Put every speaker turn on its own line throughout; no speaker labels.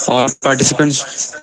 All participants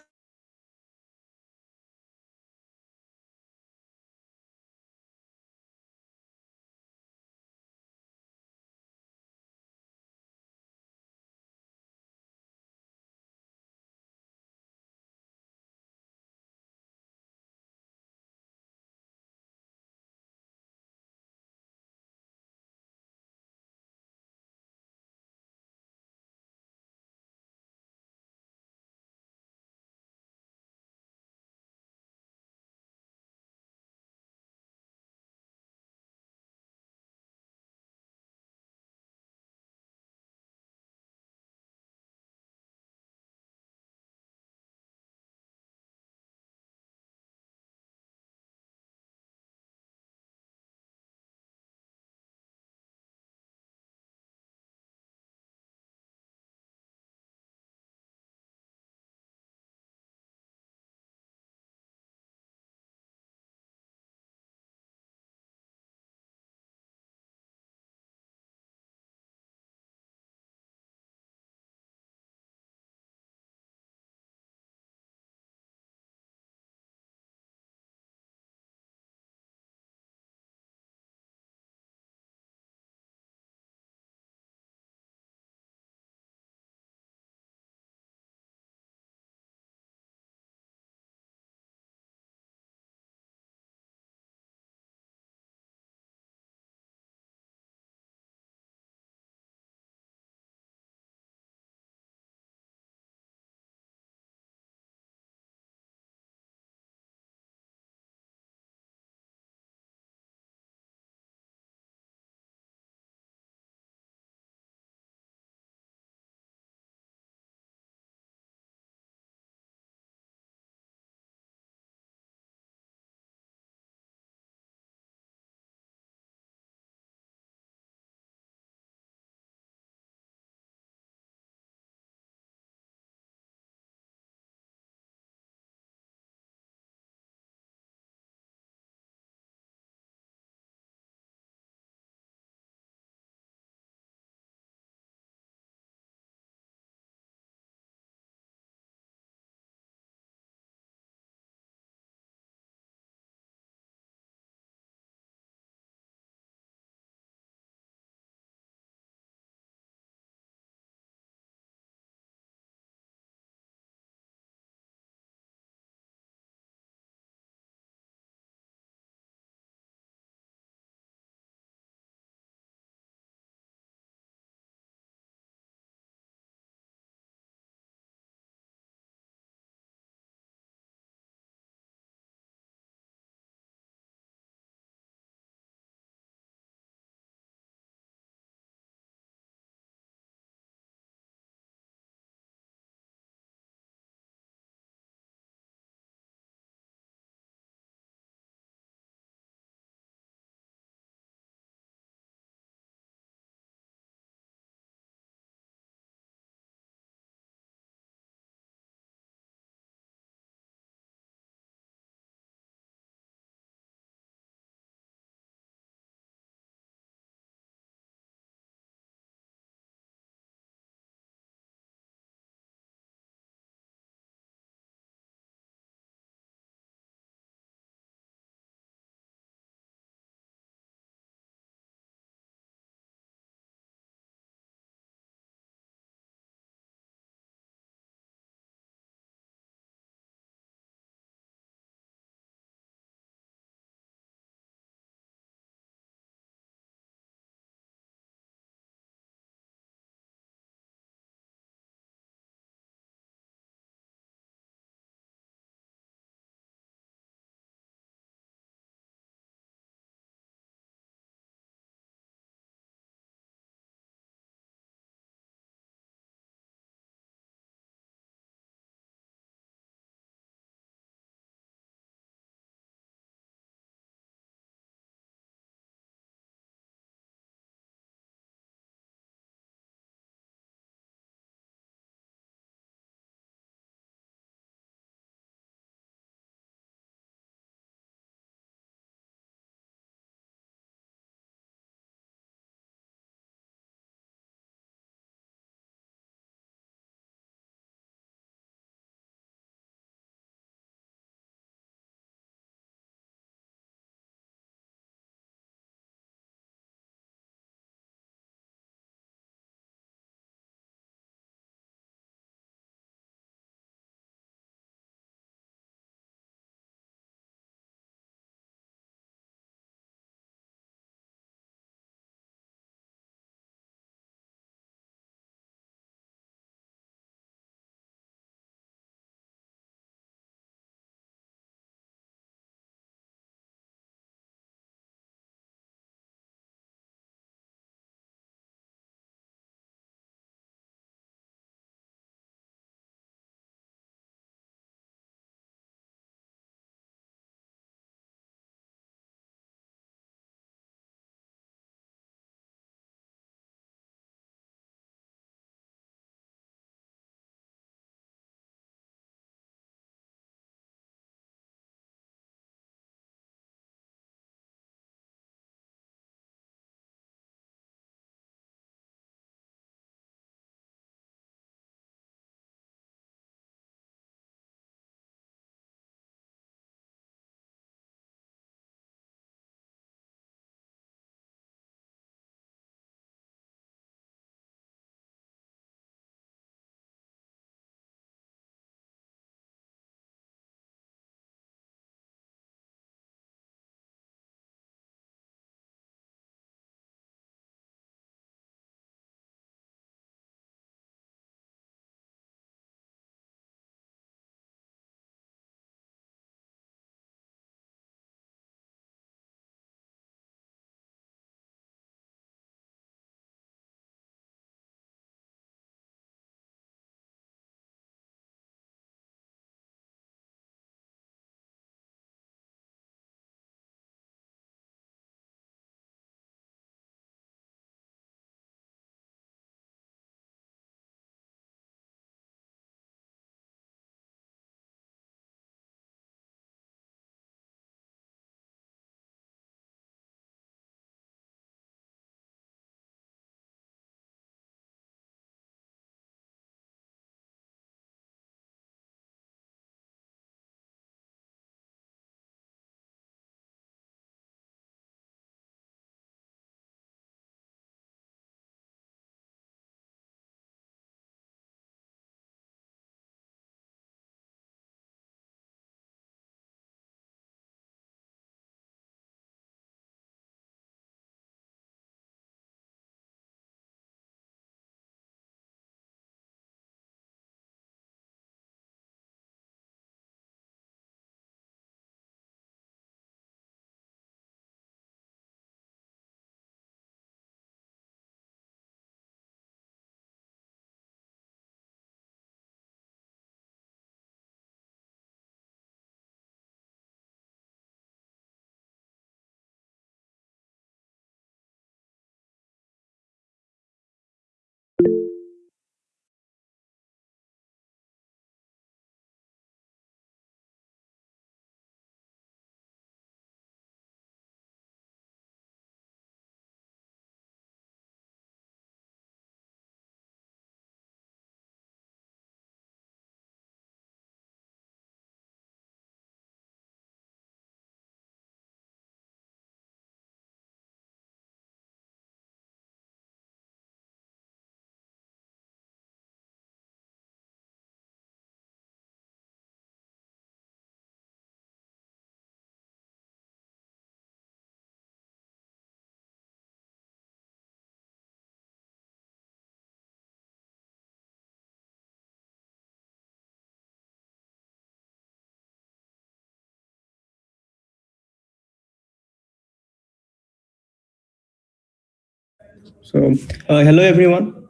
So, hello everyone.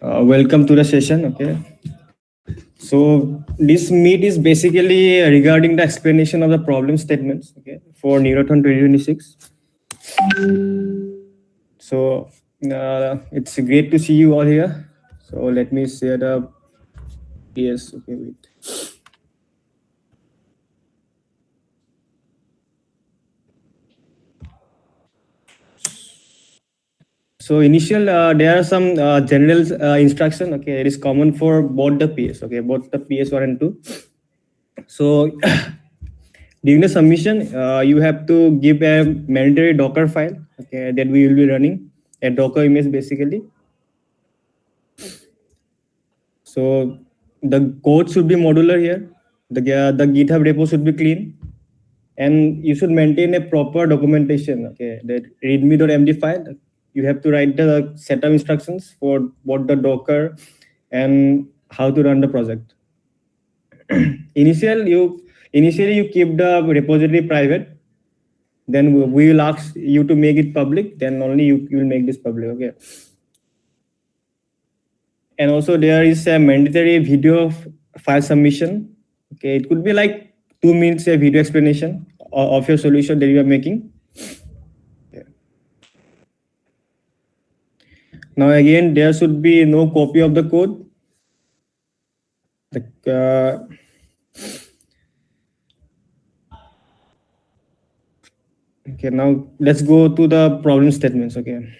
Welcome to the session. Okay. So, this meet is basically regarding the explanation of the problem statements. Okay, for Neurathon 2026. So, it's great to see you all here. So, let me share the. Yes. Okay. Wait. So initial, there are some general instruction. Okay, it is common for both the PS. Okay, both the PS1 and 2. So during the submission, you have to give a mandatory Docker file, okay, that we will be running a Docker image basically. So the code should be modular here. The GitHub repo should be clean, and you should maintain a proper documentation. Okay, that readme.md file. You have to write the setup instructions for what the Docker and how to run the project. Initial you Initially you keep the repository private, then we will ask you to make it public, then only you will make this public. Okay. And also there is a mandatory video file submission. Okay, it could be like 2 minutes a video explanation of your solution that you are making. Yeah. Now again, there should be no copy of the code. The, okay, now let's go to the problem statements. Okay.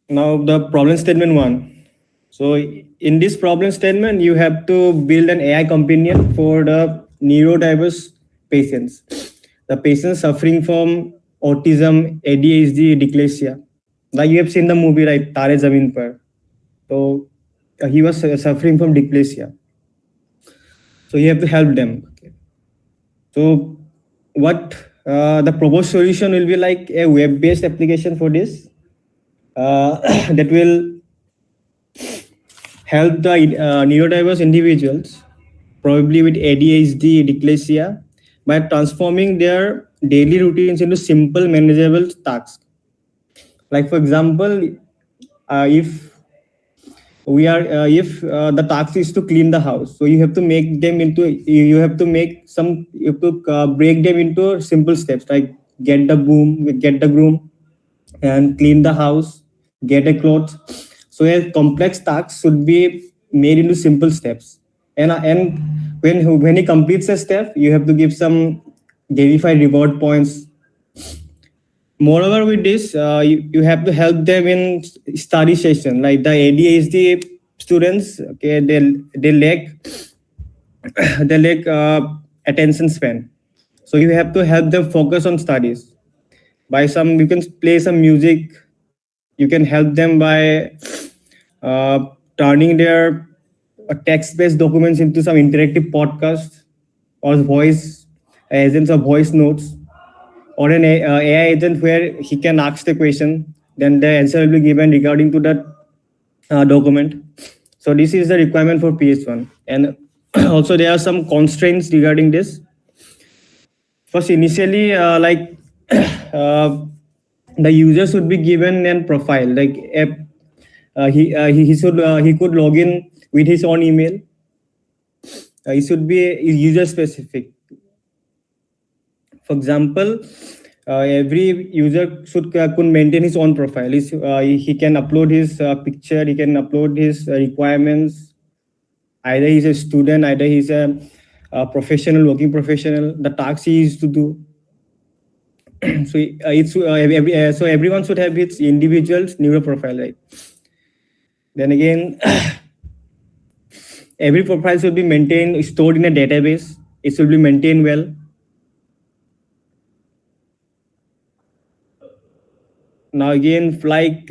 Now the problem statement one. So in this problem statement, you have to build an AI companion for the neurodiverse patients. The patients suffering from autism, ADHD, dyslexia. Like you have seen the movie, right? Tare Zameen Par. So he was suffering from dyslexia. So you have to help them. Okay. So what the proposed solution will be like a web-based application for this that will help the neurodiverse individuals, probably with ADHD, dyslexia, by transforming their daily routines into simple, manageable tasks. Like for example, if the task is to clean the house, so you have to make them into you have to break them into simple steps like get the broom, and clean the house, get a cloth. So a complex task should be made into simple steps. And when he completes a step, you have to give some gamified reward points. Moreover, with this, you have to help them in study session. Like the ADHD students, okay, they lack they lack attention span. So you have to help them focus on studies by some. You can play some music. You can help them by turning their text-based documents into some interactive podcast or voice agents or voice notes, or an AI agent where he can ask the question, then the answer will be given regarding to that document. So this is the requirement for PS1, and also there are some constraints regarding this. First, initially, the user should be given a profile, like he should he could log in with his own email. It should be user specific. For example, every user could maintain his own profile. He can upload his picture, he can upload his requirements. Either he's a student, either he's a professional, working professional, the task he is to do. So so everyone should have its individual's neuro profile, right? Then again, every profile should be maintained, stored in a database. It should be maintained well. Now again, like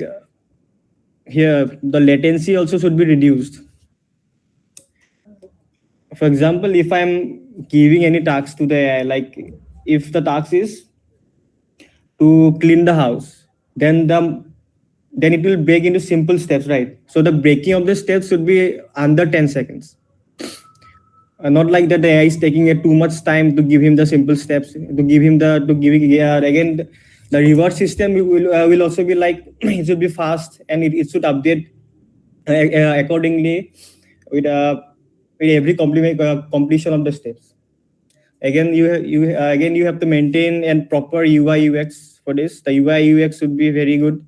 here, the latency also should be reduced. For example, if I'm giving any task to the AI, like if the task is to clean the house, then it will break into simple steps, right? So the breaking of the steps should be under 10 seconds. Not like that the AI is taking too much time to give him the simple steps, to give him the to giving again the reward system will also be like it should be fast, and it should update accordingly with with every completion of the steps. Again you have to maintain and proper UI UX for this. The UI UX should be very good.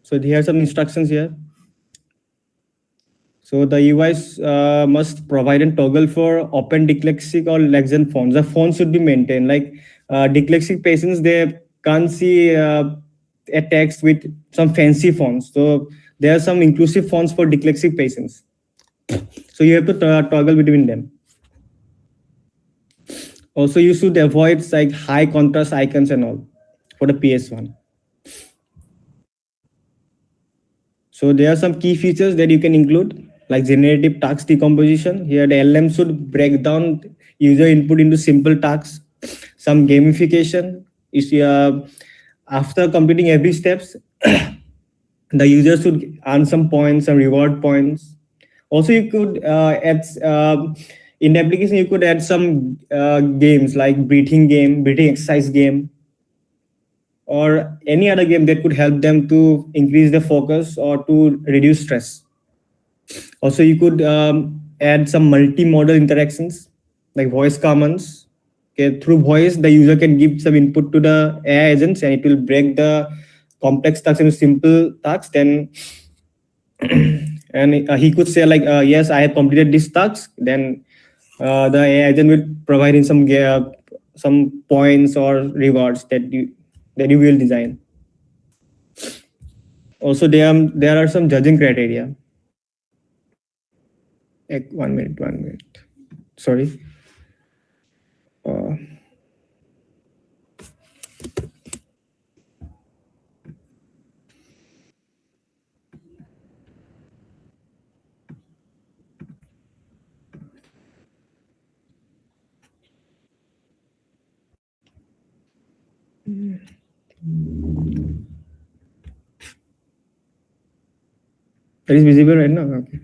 So here are some instructions here. So the UIs must provide a toggle for open dyslexic or legend fonts. The font should be maintained. Like dyslexic patients, they can't see a text with some fancy fonts. So there are some inclusive fonts for dyslexic patients. So you have to toggle between them. Also, you should avoid like high contrast icons and all for the PS1. So there are some key features that you can include, like generative task decomposition. Here the LM should break down user input into simple tasks. Some gamification is after completing every steps, the user should earn some points, some reward points. Also, you could add in the application you could add some games like breathing exercise game, or any other game that could help them to increase the focus or to reduce stress. Also, you could add some multimodal interactions like voice commands. Okay, through voice, the user can give some input to the AI agents, and it will break the complex tasks into simple tasks. Then, and he could say like, "Yes, I have completed this task." Then the AI agent will provide in some points or rewards that you will design. Also, there are some judging criteria. One minute, 1 minute. Sorry. Uh, that is visible right now. Okay.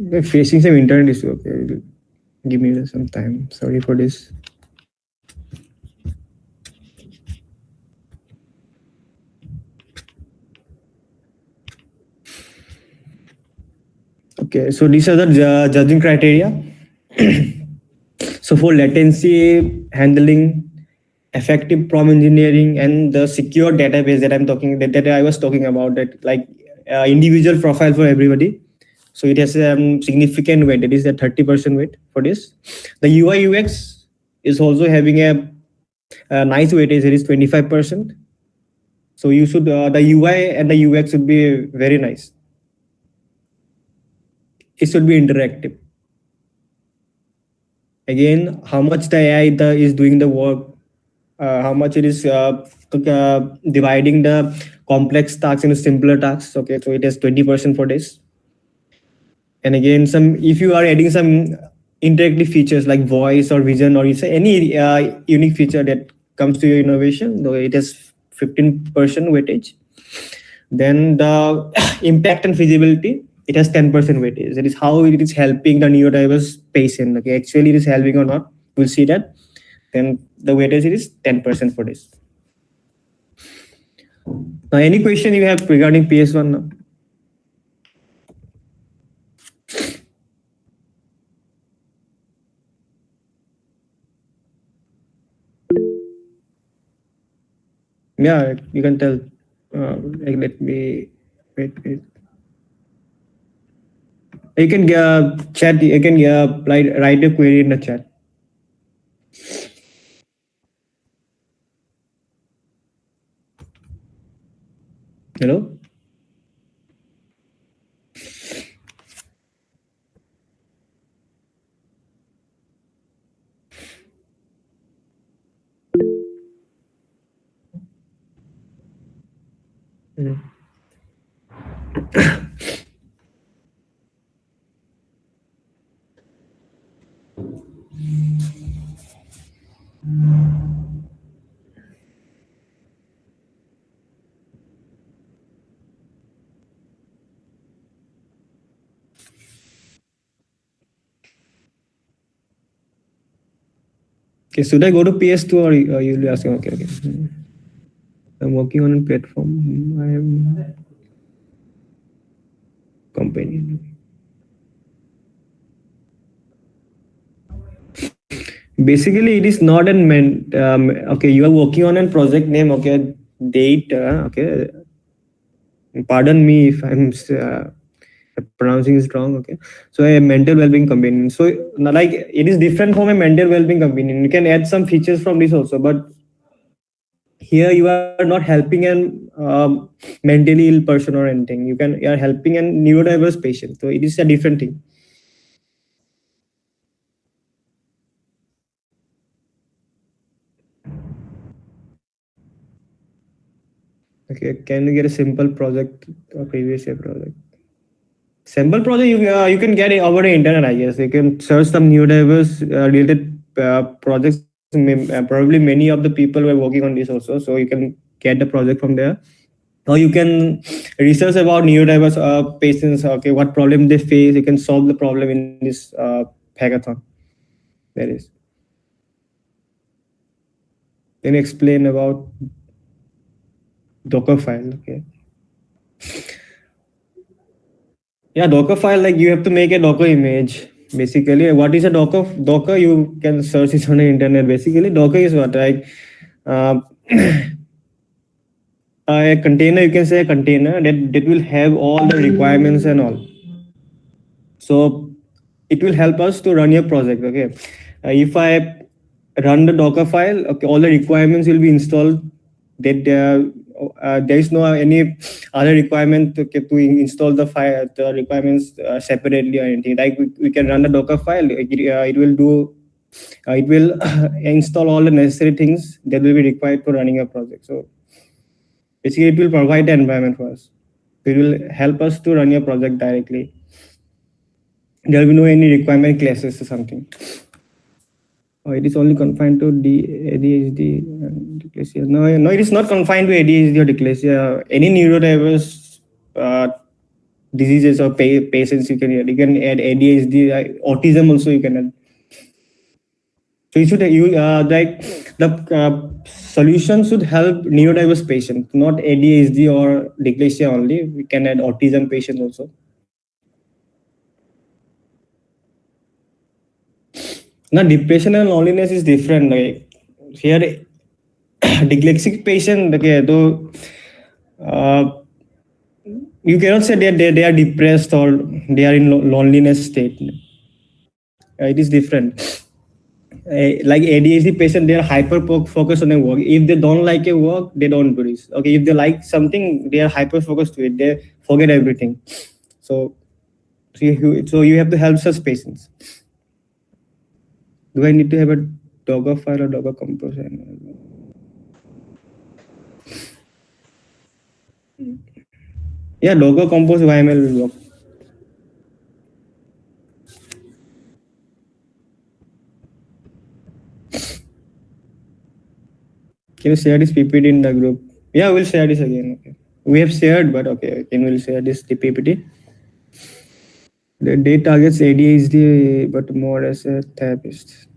They're facing some internet issue. Okay, give me some time. Sorry for this. Okay, so these are the judging criteria. So for latency handling, effective prompt engineering, and the secure database that I was talking about, that like individual profile for everybody. So it has significant weight. It is a 30% weight for this. The UI UX is also having a nice weightage. It is 25%. So you should the UI and the UX should be very nice. It should be interactive. Again, how much the AI is doing the work, how much it is dividing the complex tasks into simpler tasks. Okay, so it has 20% for this. And again, some if you are adding some interactive features like voice or vision or any unique feature that comes to your innovation, though it has 15% weightage. Then the impact and feasibility, it has 10% weightage. That is how it is helping the neurodiverse patient. Okay, actually it is helping or not, we'll see that. Then the weightage is 10% for this. Now, any question you have regarding PS1 now? Yeah, you can tell. Let me wait. You can chat. You can write a query in the chat. Hello. Mm. Okay, should I go to PS2 or you'll be asking? Okay, okay. I'm working on a platform. I am company. Basically, it is not an okay. You are working on a project name. Okay, date. Okay, pardon me if I'm pronouncing is wrong. Okay, so a mental well-being companion. So like it is different from a mental well-being companion. You can add some features from this also, but here you are not helping an mentally ill person or anything. You are helping a neurodiverse patient. So it is a different thing. Okay, can you get a simple project or previous year project? Sample project you can get it over the internet, I guess. You can search some neurodiverse related projects. Probably many of the people were working on this also, so you can get the project from there. Or you can research about neurodiverse patients. Okay, what problem they face. You can solve the problem in this hackathon. There is. Then explain about Docker file. Okay. Yeah, Docker file, like you have to make a Docker image. Basically, what is a Docker? You can search it on the internet. Basically, Docker is what, like uh, a container. You can say a container that will have all the requirements and all. So it will help us to run your project. Okay, if I run the Docker file, okay, all the requirements will be installed. That there is no any other requirement to install the file, the requirements separately or anything. Like we can run the Docker file. It will do. It will install all the necessary things that will be required for running a project. So basically, it will provide the environment for us. It will help us to run your project directly. There will be no any requirement classes or something. It is only confined to ADHD and dyslexia. No, it is not confined to ADHD or dyslexia. Any neurodiverse diseases or patients you can add. You can add ADHD, autism also you can add. So you should like the solution should help neurodiverse patients, not ADHD or dyslexia only. We can add autism patients also. Now depression and loneliness is different. Like here, dyslexic patient, okay, though you cannot say they are depressed or they are in loneliness state. It is different. Like ADHD patient, they are hyper focused on their work. If they don't like a work, they don't do this. Okay, if they like something, they are hyper focused to it. They forget everything. So, so you have to help such patients. Do I need to have a Docker file or Docker compose? Yeah, Docker compose YML will work. Can you share this PPT in the group? Yeah, we'll share this again. Okay. We have shared, but okay, can we share this the PPT? The day targets ADHD, but more as a therapist.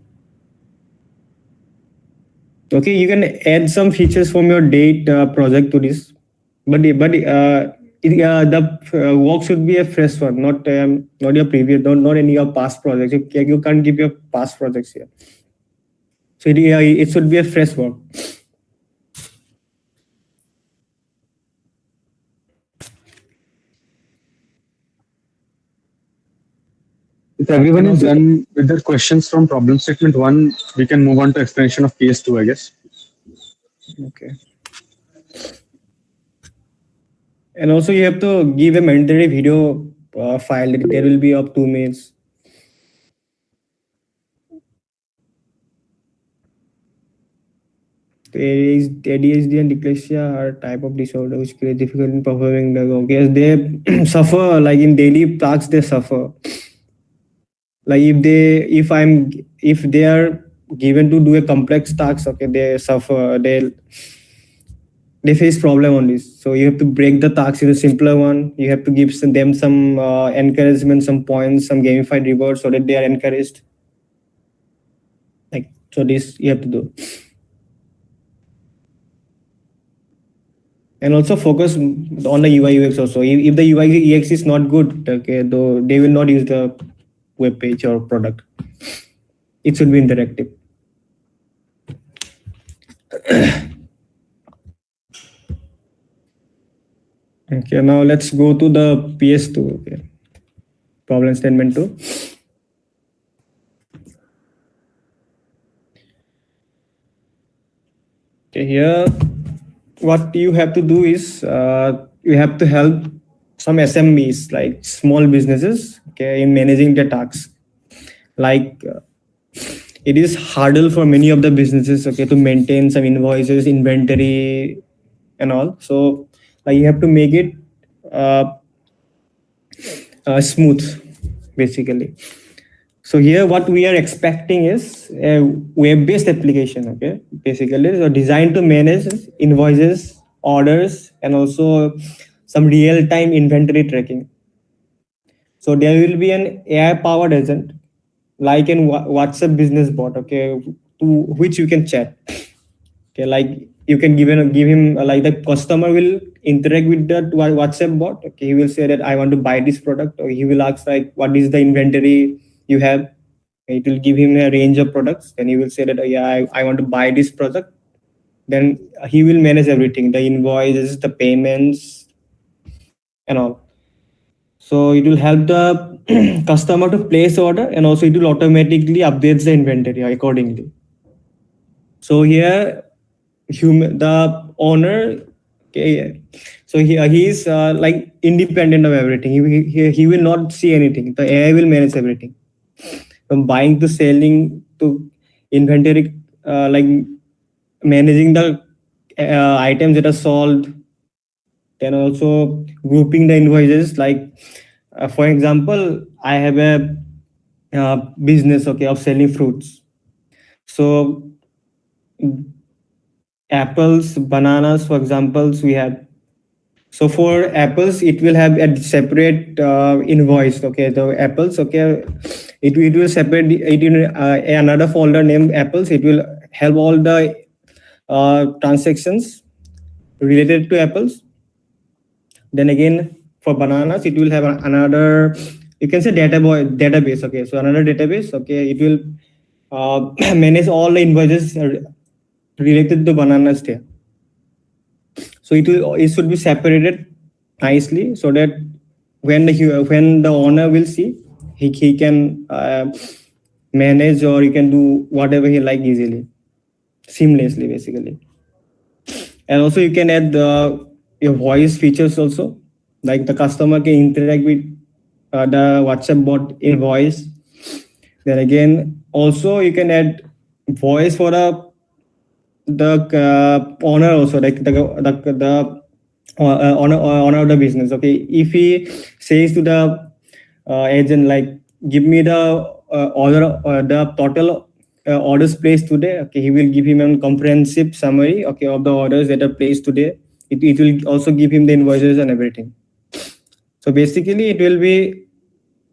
Okay, you can add some features from your date project to this, but the work should be a fresh one, not your previous, not any your past projects. You can't give your past projects here. So it should be a fresh work.
If everyone is done with their questions from problem statement 1, we can move on to explanation of case 2, I guess.
Okay. And also you have to give a mandatory video file. There will be of 2 minutes. ADHD and dyslexia are type of disorder which create difficult in performing the work. Yes, they suffer like in daily tasks. They suffer. Like if they are given to do a complex task, okay, they suffer. They face problem on this. So you have to break the task into simpler one. You have to give them some encouragement, some points, some gamified rewards so that they are encouraged. Like So this you have to do. And also focus on the UI UX also. If the UI UX is not good, okay, though they will not use the web page or product. It should be interactive. Okay, now let's go to the PS2. Okay. Problem statement 2. Okay, here what you have to do is you have to help some SMEs, like small businesses, okay, in managing their tasks. Like it is hurdle for many of the businesses, okay, to maintain some invoices, inventory, and all. So like you have to make it uh, smooth, basically. So here what we are expecting is a web-based application, okay, basically, so designed to manage invoices, orders, and also some real-time inventory tracking. So there will be an AI-powered agent, like in WhatsApp business bot, okay, to which you can chat. Okay, like you can give him like the customer will interact with that WhatsApp bot. Okay, he will say that I want to buy this product, or he will ask like what is the inventory you have. It will give him a range of products, and he will say that yeah, I want to buy this product. Then he will manage everything, the invoices, the payments, and all. So it will help the customer to place order, and also it will automatically updates the inventory accordingly. So here the owner, okay, so he is like independent of everything. He will not see anything. The AI will manage everything from buying to selling to inventory, like managing the items that are sold, then also grouping the invoices. Like for example, I have a business, okay, of selling fruits. So apples, bananas, for examples, we have. So for apples, it will have a separate invoice. Okay, the apples. Okay, it will separate it in another folder named apples. It will have all the transactions related to apples. Then again, for bananas, it will have another. You can say database. Okay, so another database. Okay, it will manage all the invoices related to bananas there. So it should be separated nicely so that when the owner will see, he can manage, or he can do whatever he like easily, seamlessly, basically. And also you can add your voice features also, like the customer can interact with the WhatsApp bot in voice. Then again, also you can add voice for the owner also, like the owner of the business. Okay, if he says to the agent like, give me the order, the total orders placed today. Okay, he will give him a comprehensive summary, okay, of the orders that are placed today. It will also give him the invoices and everything. So basically it will be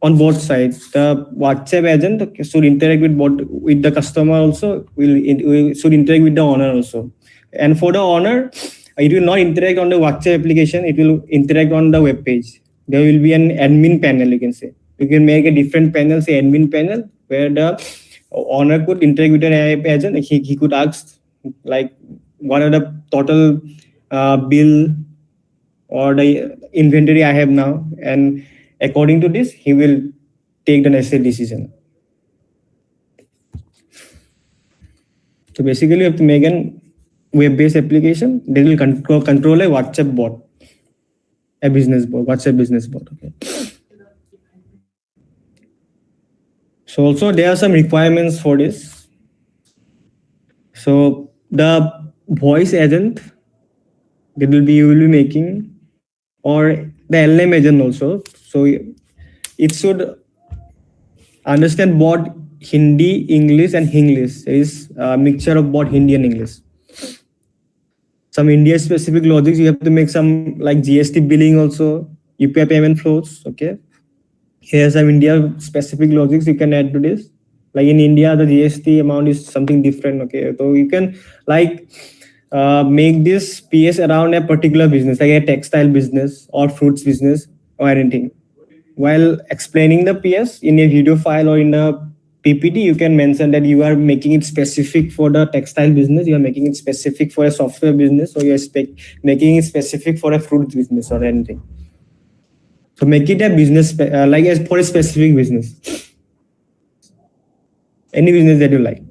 on both sides. The WhatsApp agent should interact with the customer also. Will should interact with the owner also. And for the owner, it will not interact on the WhatsApp application. It will interact on the web page. There will be an admin panel. You can say you can make a different panel, say admin panel, where the owner could interact with an AI agent. He could ask like what are the total bill or the inventory I have now, and according to this, he will take the necessary decision. So basically, you have to make an web-based application that will control a WhatsApp bot, a business bot, WhatsApp business bot. Okay. So also there are some requirements for this. So the voice agent that you will be making, or the LM agent also. So it should understand both Hindi, English, and Hinglish. There is a mixture of both Hindi and English. Some India specific logics, you have to make some like GST billing also, UPI payment flows. Okay. Here some India specific logics you can add to this. Like in India, the GST amount is something different. Okay, so you can like make this PS around a particular business, like a textile business or fruits business or anything. While explaining the PS in a video file or in a PPT, you can mention that you are making it specific for the textile business, you are making it specific for a software business, or you are making it specific for a fruit business or anything. So make it a business, like as for a specific business, any business that you like.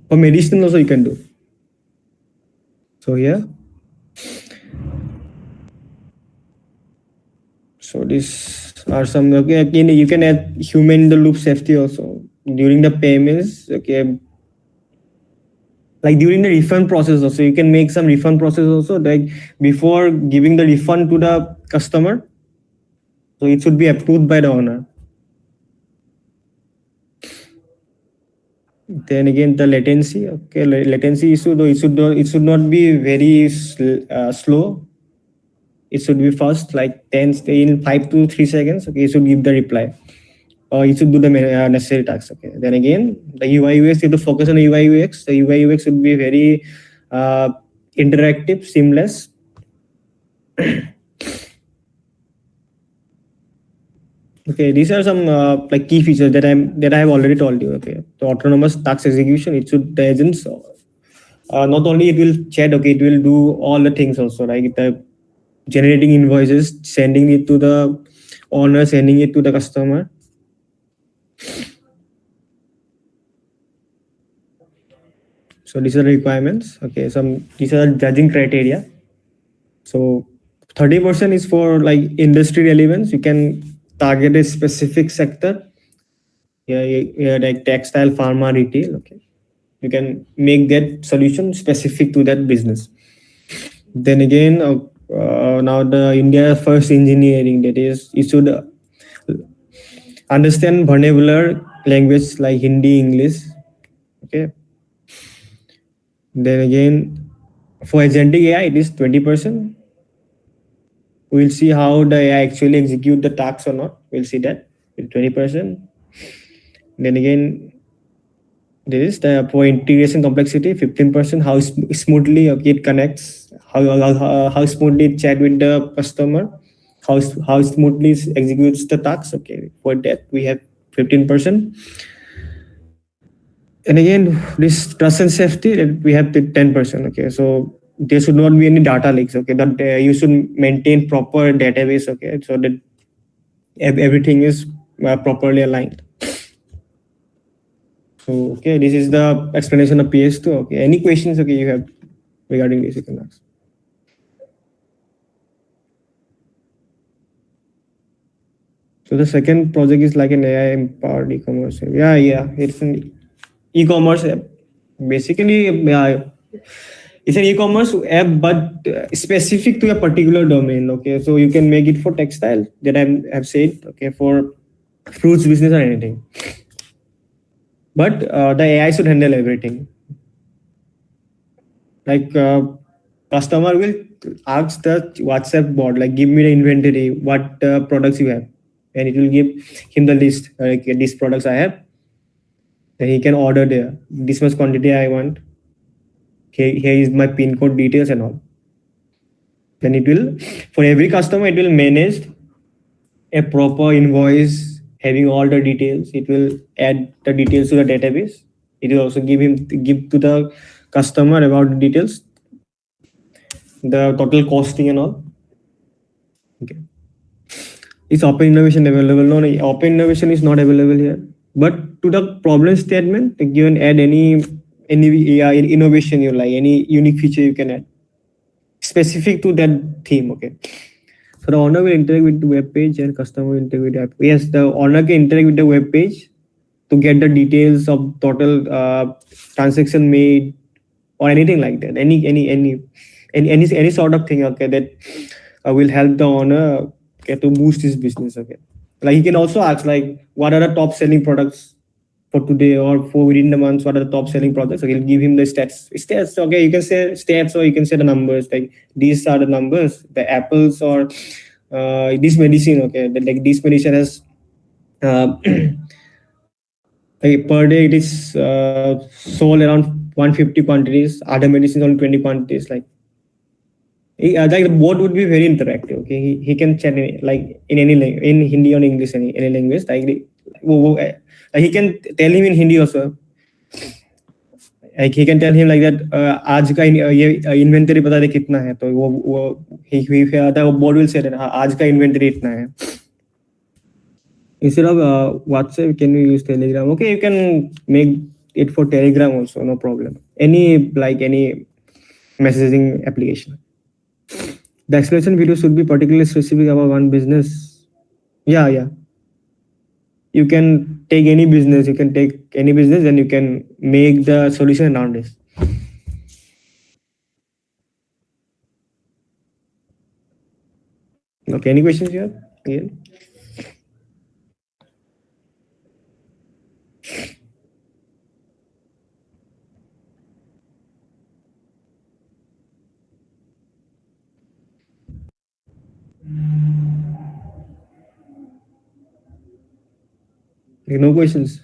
For medicine also you can do. So yeah. So these are some, okay. Again, you can add human in the loop safety also during the payments. Okay, like during the refund process also, you can make some refund process also, like before giving the refund to the customer, so it should be approved by the owner. Then again, the latency, okay, latency issue, though it should not be very slow. It should be fast, like 10 in 5 to 3 seconds. Okay, you should give the reply, or you should do the necessary tasks. Okay, then again, the UI UX, you have to focus on UI UX. The UI UX should be very interactive, seamless. Okay, these are some like key features that I have already told you. Okay, the autonomous task execution, it should, the agents, not only it will chat. Okay, it will do all the things also, like the generating invoices, sending it to the owner, sending it to the customer. So these are the requirements. Okay, some, these are judging criteria. So 30% is for like industry relevance. You can target a specific sector. Yeah, yeah, like textile, pharma, retail. Okay, you can make that solution specific to that business. Then again, now the India first engineering, that is, you should understand vernacular language like Hindi, English. Okay. Then again, for agentic AI, it is 20%. We'll see how the AI actually execute the tasks or not. We'll see that with 20%. Then again, there is the for integration complexity, 15%. How smoothly it connects, how smoothly it chat with the customer, how smoothly it executes the tasks. Okay, for that we have 15%. And again, this trust and safety, we have the 10%. Okay, so there should not be any data leaks. Okay, that you should maintain proper database. Okay, so that everything is properly aligned. So okay, this is the explanation of PS2. Okay, any questions? Okay, you have regarding this, you can ask. So the second project is like an AI empowered e-commerce. Yeah, yeah, it's an e-commerce app. Basically, yeah, it's an e-commerce app, but specific to a particular domain. Okay, so you can make it for textile, that I have said. Okay, for fruits business or anything. But the AI should handle everything. Like customer will ask the WhatsApp bot, like, give me the inventory, what products you have, and it will give him the list. Like these products I have. Then he can order there. This much quantity I want. Here is my pin code details and all. Then it will, for every customer, it will manage a proper invoice having all the details. It will add the details to the database. It will also give to the customer about the details, the total costing and all. Okay. Is open innovation available? No, open innovation is not available here. But to the problem statement, you can add any innovation you like, any unique feature you can add specific to that theme. Okay. So the owner will interact with the web page and customer will interact with the app. Yes, the owner can interact with the web page to get the details of total transaction made or anything like that. Any sort of thing. Okay, that will help the owner, okay, to boost his business. Okay, like he can also ask, like, what are the top selling products for today or for within the months, what are the top selling products. So he'll give him the stats. Okay, you can say stats or you can say the numbers, like these are the numbers, the apples or this medicine. Okay, like this medicine has Like per day it is sold around 150 quantities. Other medicines only 20 quantities. Like the bot would be very interactive. Okay, he can chat like in any language, in Hindi or English, any language. Like he can tell him in Hindi also. Like he can tell him like that. आज का ये inventory बता दे कितना है, तो वो he the board will say that आज का inventory इतना है. Instead of WhatsApp, can you use Telegram? Okay, you can make it for Telegram also, no problem. Any messaging application. The explanation video should be particularly specific about one business. Yeah. You can take any business. You can take any business, and you can make the solution around this. Okay, any questions here? Again? No questions.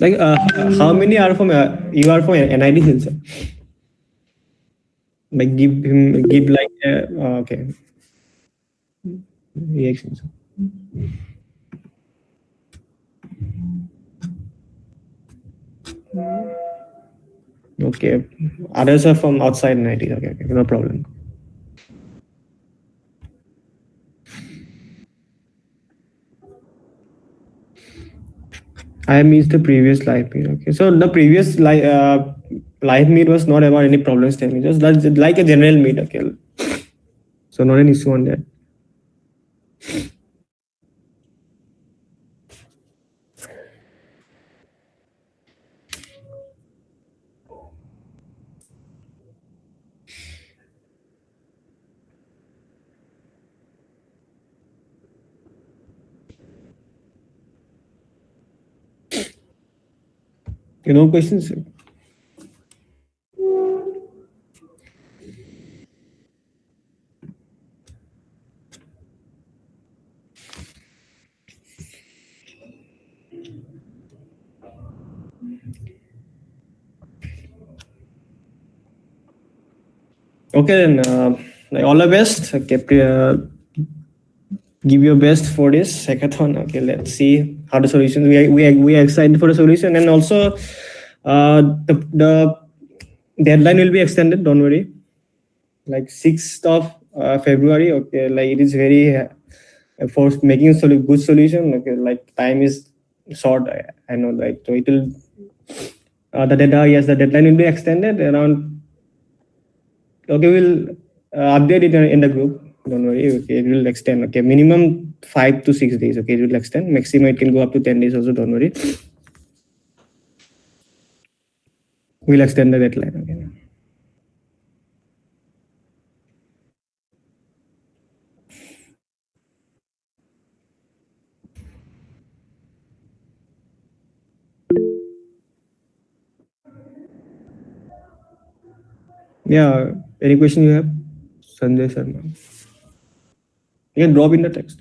Like how many are from you are from NID Silchar? Like give like okay reactions. Okay, others are from outside NID. Okay, no problem. I missed the previous live meet. Okay, so the previous live meet was not about any problems telling, just like a general meet. Okay, so not an issue on that. Questions? Okay, then like all the best. Okay, give your best for this hackathon. Okay, let's see how the solution. We are excited for the solution, and also the deadline will be extended. Don't worry. Like 6th of February. Okay, like it is very for making a good solution. Okay, like time is short. I know, like so it will. The deadline will be extended around. Okay, we'll update it in the group. Don't worry. Okay, it will extend. Okay, minimum 5 to 6 days. Okay, it will extend. Maximum it can go up to 10 days also. Don't worry. We'll extend the deadline. Okay. Yeah. Any question you have, Sanjay Sharma? You can drop in the text.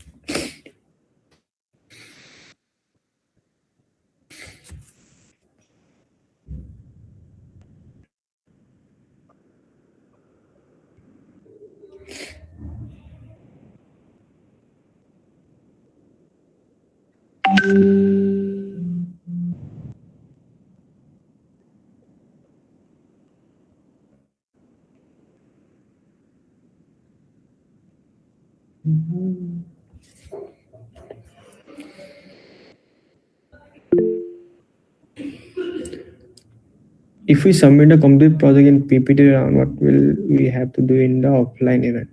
If we submit a complete project in PPT round, what will we have to do in the offline event?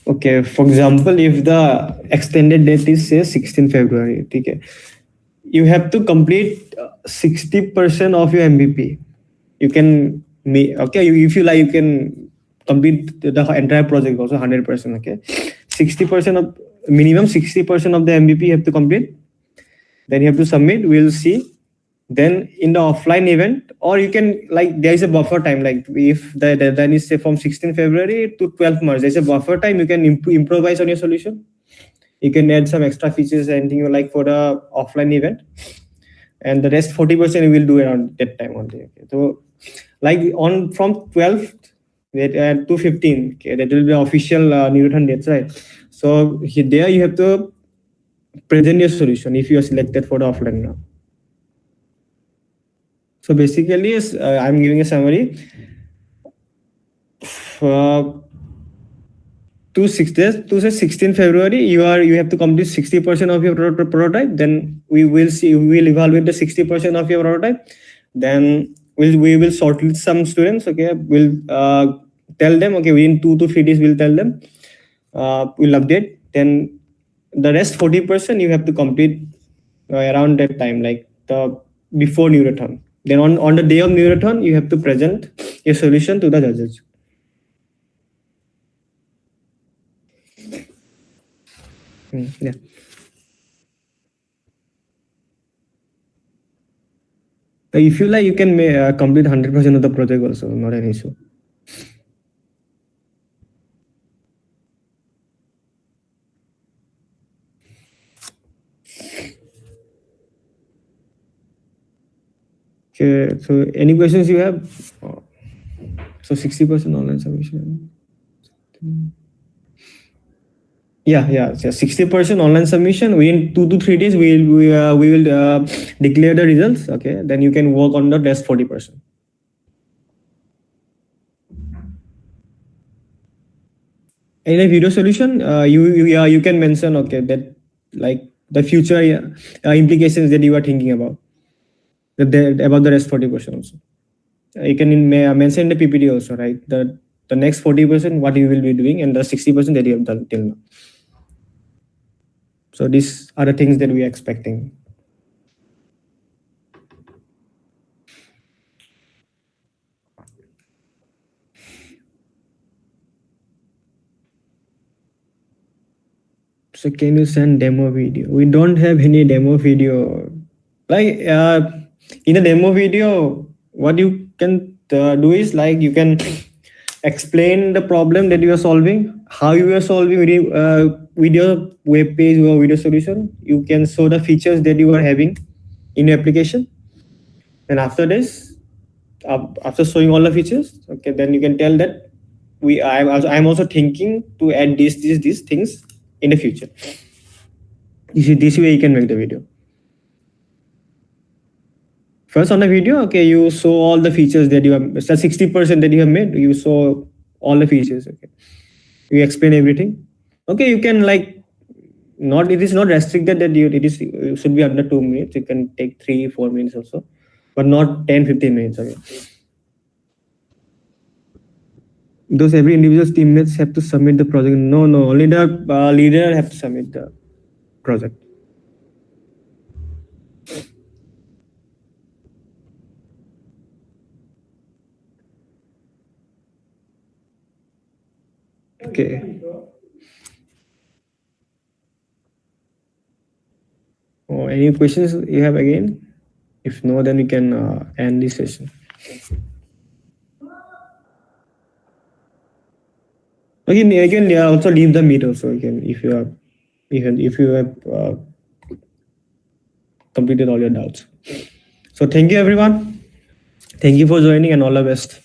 Okay, for example, if the extended date is say 16 February, okay, you have to complete 60% of your MVP. You can make, okay, if you like, you can complete the entire project also 100%. Okay, 60% of minimum 60% of the MVP you have to complete. Then you have to submit. We'll see Then in the offline event, or you can, like, there is a buffer time, like if the deadline is say from 16 February to 12 March, there's a buffer time, you can improvise on your solution. You can add some extra features, anything you like for the offline event, and the rest 40% you will do around that time only. Okay. So like on from 12th to 15, okay, that will be official Neurathon dates, right? So there you have to present your solution if you are selected for the offline now. So basically, I'm giving a summary. Uh, to 16 February, you have to complete 60% of your prototype. Then we will evaluate the 60% of your prototype. Then we will shortlist some students. Okay, we'll tell them. Okay, within 2 to 3 days, we'll tell them. We'll update. Then the rest 40% you have to complete around that time, like the before Neurathon. Then on the day of Neurathon, you have to present your solution to the judges. Yeah. If you like, you can complete 100% of the project also, not an issue. Okay, so any questions you have? So 60% online submission. Yeah. So 60% online submission. Within 2 to 3 days, we will declare the results. Okay, then you can work on the rest 40%. In a video solution, you can mention, okay, that like the future implications that you are thinking about, about the rest 40% also. You can mention in the PPT also, right? The next 40% what you will be doing, and the 60% that you have done till now. So these are the things that we are expecting. So can you send demo video? We don't have any demo video. Like in a demo video, what you can do is, like, you can explain the problem that you are solving, how you are solving with your web page or video solution. You can show the features that you are having in your application, and after this, after showing all the features, okay, then you can tell that I'm also thinking to add these things in the future. This way you can make the video. First on the video, okay, you show all the features that you have. It's 60% that you have made. You show all the features. Okay, you explain everything. Okay, you can, like, not, it is not restricted that it should be under 2 minutes. You can take 3-4 minutes also, but not 10-15 minutes. Okay. Those every individual teammates have to submit the project. No, only the leader have to submit the project. Okay. Oh, any questions you have again? If no, then we can end this session. Again, also leave the meet also. Again, if you have completed all your doubts. So thank you everyone. Thank you for joining, and all the best.